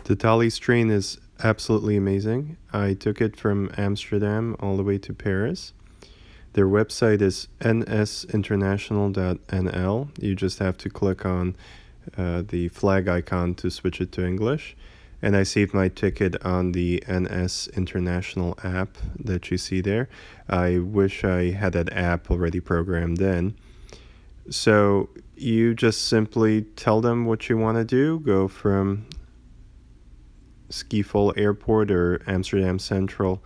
The Thalys train is absolutely amazing. I took it from Amsterdam all the way to Paris. Their website is nsinternational.nl. You just have to click on the flag icon to switch it to English. And I saved my ticket on the NS International app that you see there. I wish I had that app already programmed in. So you just simply tell them what you want to do. Go from Schiphol Airport or Amsterdam Central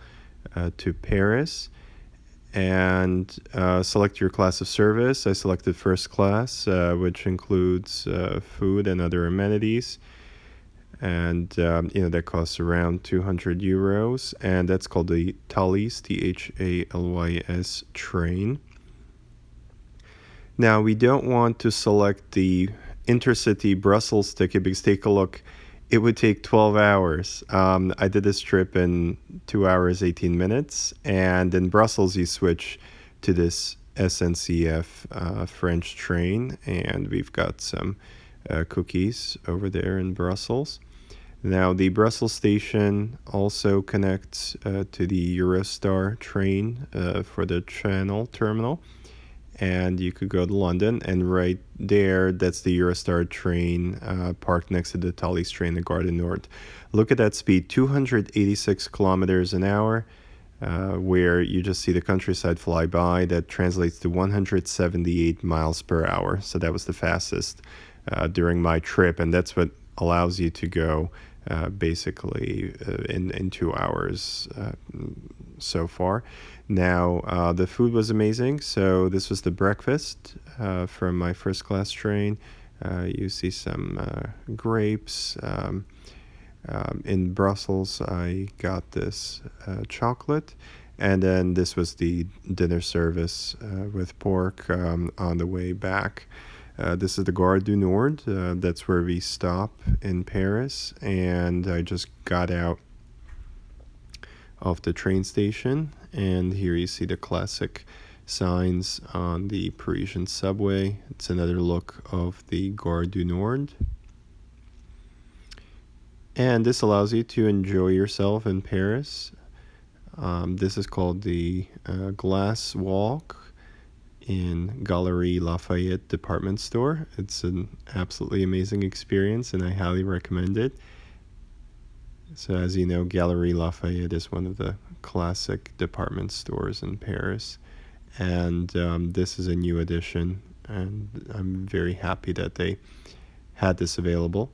to Paris, and select your class of service. I selected first class, which includes food and other amenities, and that costs around 200 euros, and that's called the Thalys, Thalys train. Now, we don't want to select the intercity Brussels ticket because take a look, it would take 12 hours. I did this trip in 2 hours, 18 minutes. And in Brussels, you switch to this SNCF French train. And we've got some cookies over there in Brussels. Now, the Brussels station also connects to the Eurostar train for the Channel terminal. And you could go to London, and right there, that's the Eurostar train parked next to the Thalys train, the Gare du Nord. Look at that speed, 286 kilometers an hour, where you just see the countryside fly by. That translates to 178 miles per hour. So that was the fastest during my trip, and that's what allows you to go basically in 2 hours so far. Now, the food was amazing. So this was the breakfast from my first class train. You see some grapes. In Brussels, I got this chocolate. And then this was the dinner service with pork on the way back. This is the Gare du Nord. That's where we stop in Paris. And I just got out of the train station. And here you see the classic signs on the Parisian subway. It's another look of the Gare du Nord. And this allows you to enjoy yourself in Paris. This is called the glasswalk in Galleries Lafayette department store. It's an absolutely amazing experience, and I highly recommend it. So as you know, Galleries Lafayette is one of the classic department stores in Paris. And this is a new edition, and I'm very happy that they had this available.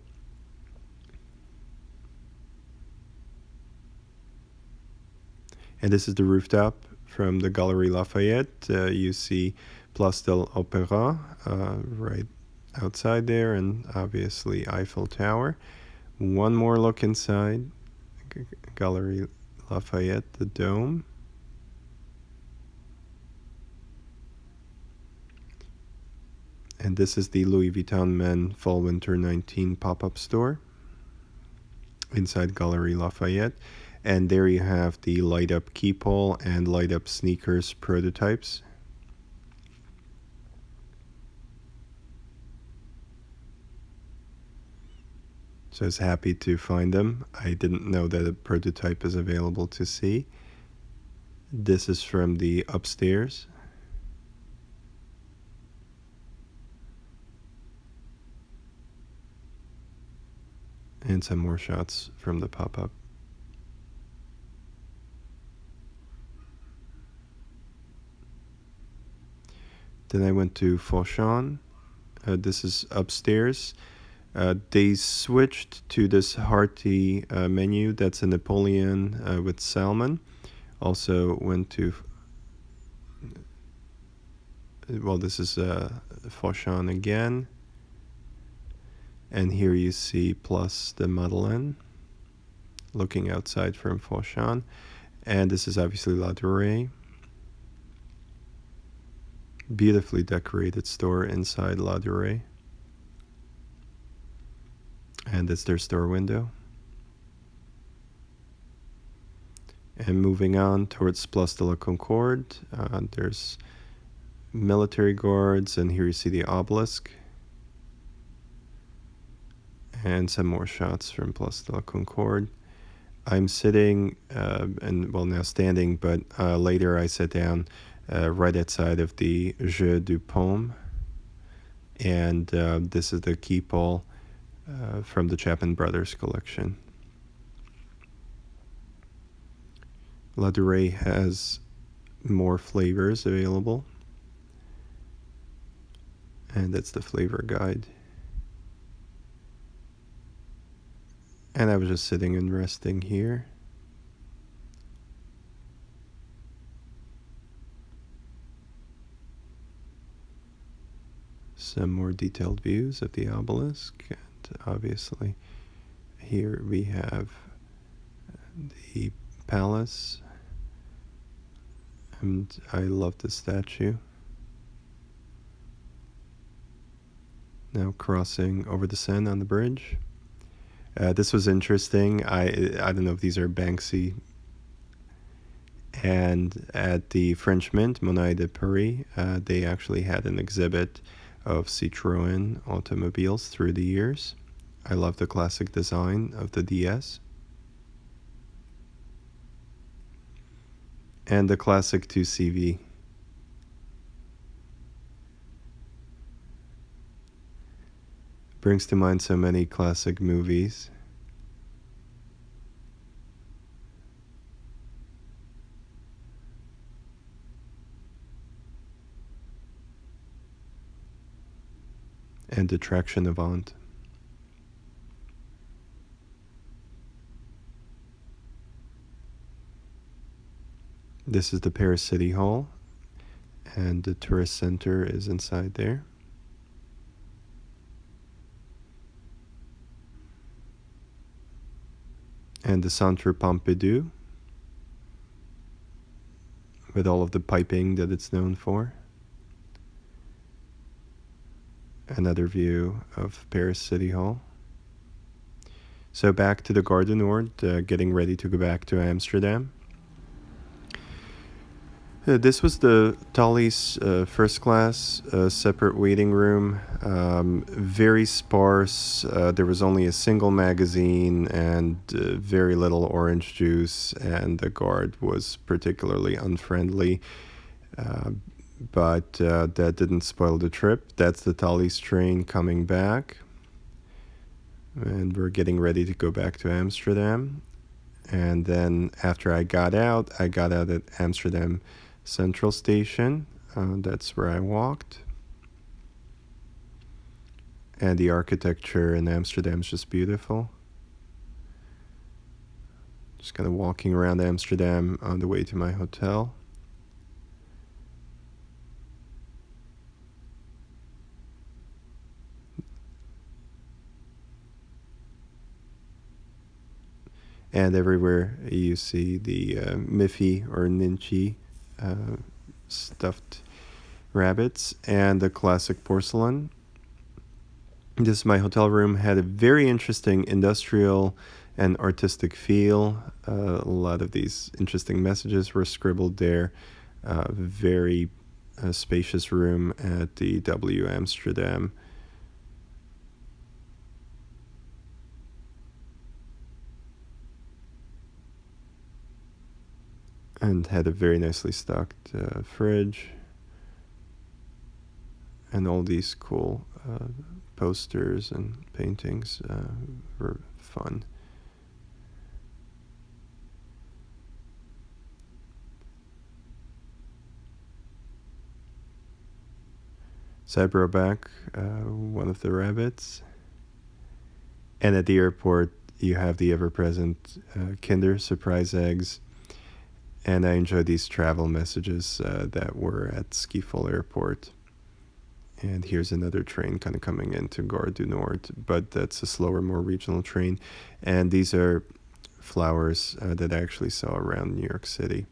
And this is the rooftop from the Galleries Lafayette. You see Place de l'Opéra right outside there, and obviously Eiffel Tower. One more look inside Galleries Lafayette, the dome. And this is the Louis Vuitton Men Fall Winter 19 pop-up store inside Galleries Lafayette. And there you have the light-up Keepall and light-up sneakers prototypes. So I was happy to find them. I didn't know that a prototype is available to see. This is from the upstairs. And some more shots from the pop-up. Then I went to Fauchon. This is upstairs. They switched to this hearty menu. That's a Napoleon with salmon. Also went to, well, this is Fauchon again. And here you see Place de Madeleine, looking outside from Fauchon. And this is obviously La Durée. Beautifully decorated store inside La Durée. And it's their store window. And moving on towards Place de la Concorde, there's military guards, and here you see the obelisk. And some more shots from Place de la Concorde. I'm sitting, now standing, but later I sat down right outside of the Jeu du Paume. And this is the Keepall from the Chapman Brothers collection. La Durée has more flavors available. And that's the flavor guide. And I was just sitting and resting here. Some more detailed views of the obelisk. And obviously, here we have the palace. And I love the statue. Now crossing over the Seine on the bridge. This was interesting. I don't know if these are Banksy. And at the French Mint, Monet de Paris, they actually had an exhibit of Citroën automobiles through the years. I love the classic design of the DS. And the classic 2CV. Brings to mind so many classic movies. And Attraction Avant. This is the Paris City Hall, and the tourist center is inside there. And the Centre Pompidou, with all of the piping that it's known for. Another view of Paris City Hall. So back to the Gare du Nord, getting ready to go back to Amsterdam. This was the Thalys first class, separate waiting room, very sparse. There was only a single magazine and very little orange juice, and the guard was particularly unfriendly. But that didn't spoil the trip. That's the Thalys train coming back. And we're getting ready to go back to Amsterdam. And then after I got out at Amsterdam Central Station. That's where I walked. And the architecture in Amsterdam is just beautiful. Just kind of walking around Amsterdam on the way to my hotel. And everywhere you see the Miffy or Ninchi stuffed rabbits and the classic porcelain. This is my hotel room. Had a very interesting industrial and artistic feel. A lot of these interesting messages were scribbled there. Very spacious room at the W Amsterdam. And had a very nicely stocked fridge. And all these cool posters and paintings were fun. So I brought back one of the rabbits. And at the airport, you have the ever-present Kinder Surprise eggs. And I enjoyed these travel messages that were at Schiphol Airport. And here's another train kind of coming into Gare du Nord, but that's a slower, more regional train. And these are flowers that I actually saw around New York City.